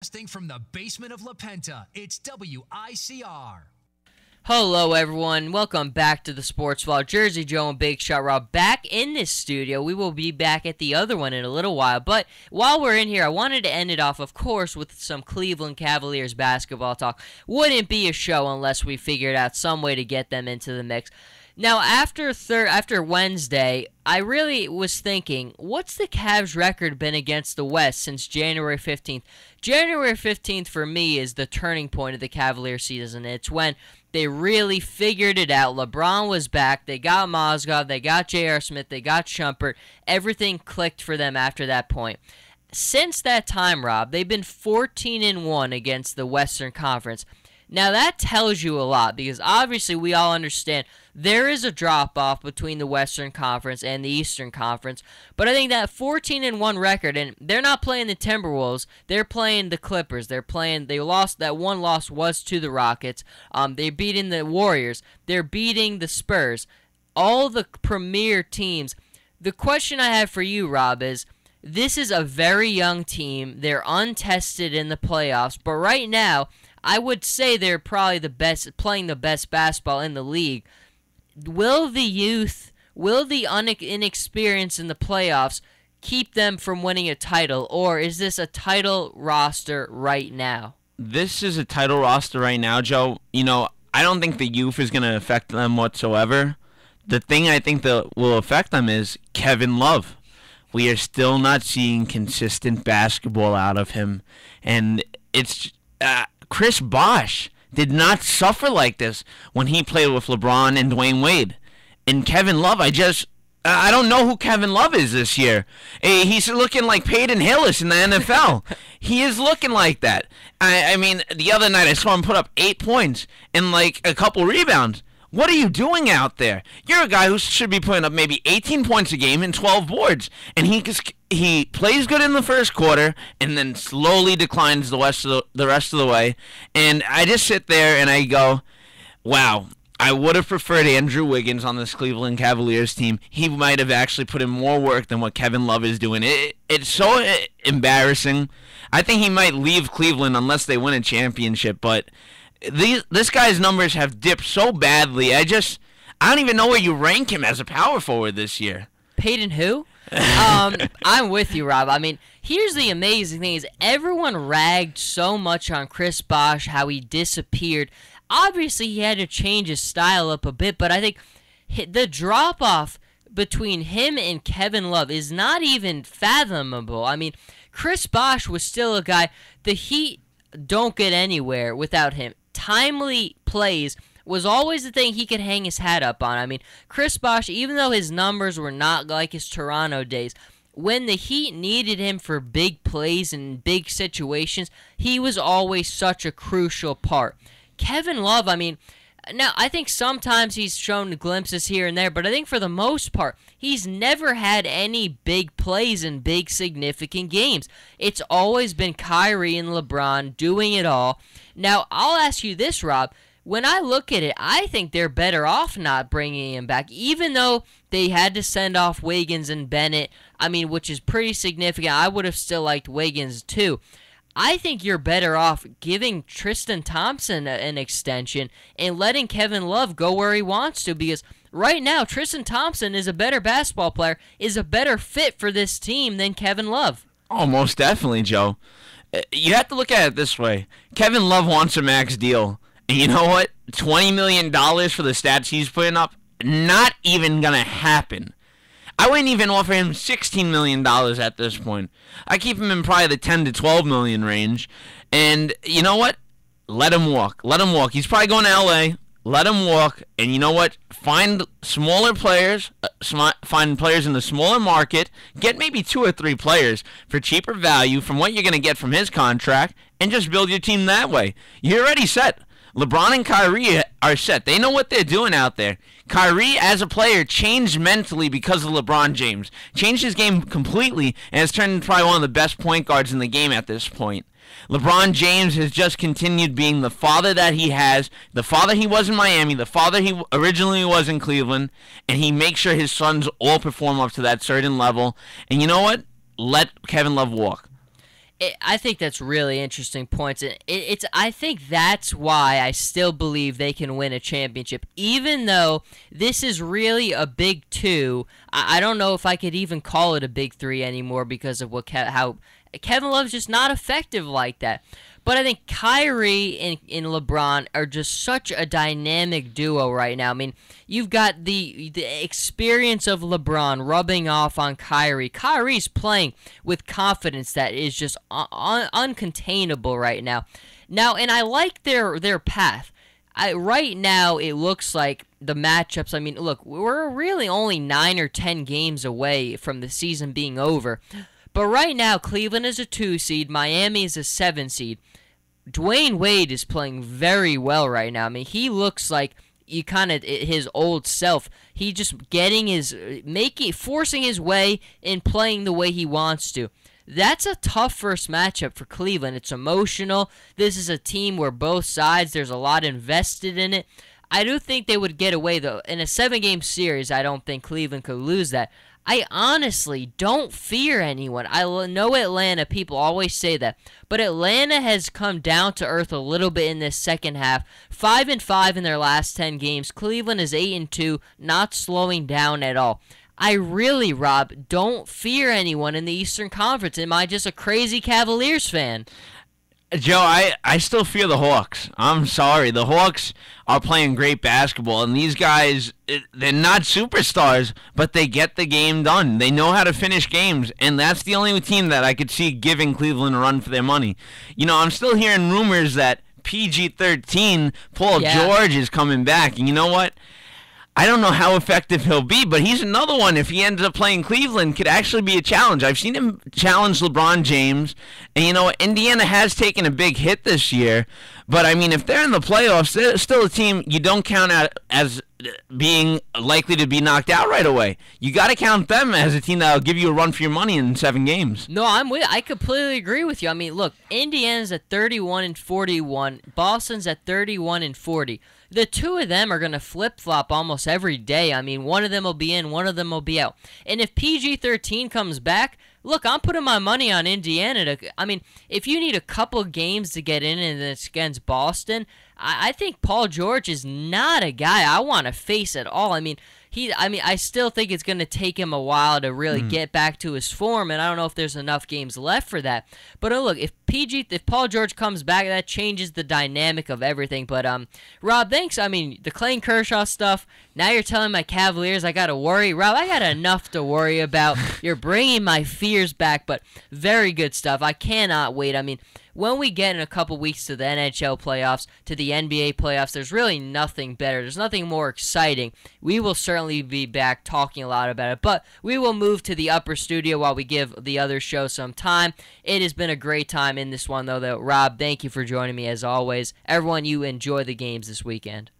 Broadcasting from the basement of La Penta, it's WICR. Hello, everyone. Welcome back to the Sports Vault. Jersey Joe and Big Shot Rob back in this studio. We will be back at the other one in a little while. But while we're in here, I wanted to end it off, of course, with some Cleveland Cavaliers basketball talk. Wouldn't be a show unless we figured out some way to get them into the mix. Now, after Wednesday, I really was thinking, what's the Cavs' record been against the West since January 15th? January 15th, for me, is the turning point of the Cavaliers season. It's when they really figured it out. LeBron was back. They got Mozgov. They got J.R. Smith. They got Shumpert. Everything clicked for them after that point. Since that time, Rob, they've been 14-1 against the Western Conference. Now, that tells you a lot because obviously we all understand there is a drop-off between the Western Conference and the Eastern Conference, but I think that 14-1 record, and they're not playing the Timberwolves, they're playing the Clippers. They lost, that one loss was to the Rockets. They're beating the Warriors. They're beating the Spurs. All the premier teams. The question I have for you, Rob, is this is a very young team. They're untested in the playoffs, but right now, I would say they're probably the best, playing the best basketball in the league. Will the youth, will the inexperience in the playoffs keep them from winning a title, or is this a title roster right now? This is a title roster right now, Joe. You know, I don't think the youth is going to affect them whatsoever. The thing I think that will affect them is Kevin Love. We are still not seeing consistent basketball out of him, and it's Chris Bosh did not suffer like this when he played with LeBron and Dwayne Wade. And Kevin Love, I don't know who Kevin Love is this year. He's looking like Peyton Hillis in the NFL. He is looking like that. I mean, the other night I saw him put up 8 points and like a couple rebounds. What are you doing out there? You're a guy who should be putting up maybe 18 points a game and 12 boards. And he plays good in the first quarter and then slowly declines the rest of the way. And I just sit there and I go, wow, I would have preferred Andrew Wiggins on this Cleveland Cavaliers team. He might have actually put in more work than what Kevin Love is doing. It's so embarrassing. I think he might leave Cleveland unless they win a championship, but this guy's numbers have dipped so badly. I don't even know where you rank him as a power forward this year. Peyton who? I'm with you, Rob. I mean, here's the amazing thing is everyone ragged so much on Chris Bosh, how he disappeared. Obviously, he had to change his style up a bit, but I think the drop-off between him and Kevin Love is not even fathomable. I mean, Chris Bosh was still a guy, the Heat don't get anywhere without him. Timely plays was always the thing he could hang his hat up on. I mean, Chris Bosh, even though his numbers were not like his Toronto days, when the Heat needed him for big plays and big situations, he was always such a crucial part. Kevin Love, I mean, now I think sometimes he's shown glimpses here and there, but I think for the most part, he's never had any big plays in big significant games. It's always been Kyrie and LeBron doing it all. Now, I'll ask you this, Rob. When I look at it, I think they're better off not bringing him back, even though they had to send off Wiggins and Bennett, I mean, which is pretty significant. I would have still liked Wiggins, too. I think you're better off giving Tristan Thompson an extension and letting Kevin Love go where he wants to, because right now Tristan Thompson is a better basketball player, is a better fit for this team than Kevin Love. Oh, most definitely, Joe. You have to look at it this way. Kevin Love wants a max deal. And you know what? $20 million for the stats he's putting up, not even going to happen. I wouldn't even offer him $16 million at this point. I keep him in probably the $10 to $12 million range. And you know what? Let him walk. Let him walk. He's probably going to L.A. Let him walk. And you know what? Find smaller players. Find players in the smaller market. Get maybe 2 or 3 players for cheaper value from what you're going to get from his contract. And just build your team that way. You're already set. LeBron and Kyrie are set. They know what they're doing out there. Kyrie, as a player, changed mentally because of LeBron James. Changed his game completely and has turned into probably one of the best point guards in the game at this point. LeBron James has just continued being the father that he has, the father he was in Miami, the father he originally was in Cleveland, and he makes sure his sons all perform up to that certain level. And you know what? Let Kevin Love walk. I think that's really interesting points. I think that's why I still believe they can win a championship, even though this is really a big two. I don't know if I could even call it a big three anymore because of how Kevin Love's just not effective like that. But I think Kyrie and LeBron are just such a dynamic duo right now. I mean, you've got the experience of LeBron rubbing off on Kyrie. Kyrie's playing with confidence that is just uncontainable right now. And I like their path. Right now, it looks like the matchups. I mean, look, we're really only 9 or 10 games away from the season being over. But right now, Cleveland is a 2 seed, Miami is a 7 seed. Dwayne Wade is playing very well right now. I mean, he looks like his old self. He just forcing his way and playing the way he wants to. That's a tough first matchup for Cleveland. It's emotional. This is a team where both sides, there's a lot invested in it. I do think they would get away, though. In a 7-game series, I don't think Cleveland could lose that. I honestly don't fear anyone. I know Atlanta, people always say that, but Atlanta has come down to earth a little bit in this second half. 5-5 in their last 10 games. Cleveland is 8-2, not slowing down at all. I really, Rob, don't fear anyone in the Eastern Conference. Am I just a crazy Cavaliers fan? Joe, I still fear the Hawks. I'm sorry. The Hawks are playing great basketball, and these guys, they're not superstars, but they get the game done. They know how to finish games, and that's the only team that I could see giving Cleveland a run for their money. You know, I'm still hearing rumors that PG-13, Paul George, is coming back, and you know what? I don't know how effective he'll be, but he's another one, if he ends up playing Cleveland, could actually be a challenge. I've seen him challenge LeBron James, and you know what? Indiana has taken a big hit this year, but I mean, if they're in the playoffs, they're still a team you don't count out as being likely to be knocked out right away. You got to count them as a team that will give you a run for your money in 7 games. No, I completely agree with you. I mean, look, Indiana's at 31-41, Boston's at 31-40. The two of them are going to flip-flop almost every day. I mean, one of them will be in, one of them will be out. And if PG-13 comes back, look, I'm putting my money on Indiana. I mean, if you need a couple games to get in and it's against Boston, I think Paul George is not a guy I want to face at all. I mean, I still think it's going to take him a while to really get back to his form, and I don't know if there's enough games left for that. But look, if Paul George comes back, that changes the dynamic of everything. But Rob, thanks. I mean, the Clayton Kershaw stuff. Now you're telling my Cavaliers I got to worry. Rob, I got enough to worry about. You're bringing my fears back, but very good stuff. I cannot wait. I mean, when we get in a couple weeks to the NHL playoffs, to the NBA playoffs, there's really nothing better. There's nothing more exciting. We will certainly be back talking a lot about it, but we will move to the upper studio while we give the other show some time. It has been a great time in this one, though. Rob, thank you for joining me as always. Everyone, you enjoy the games this weekend.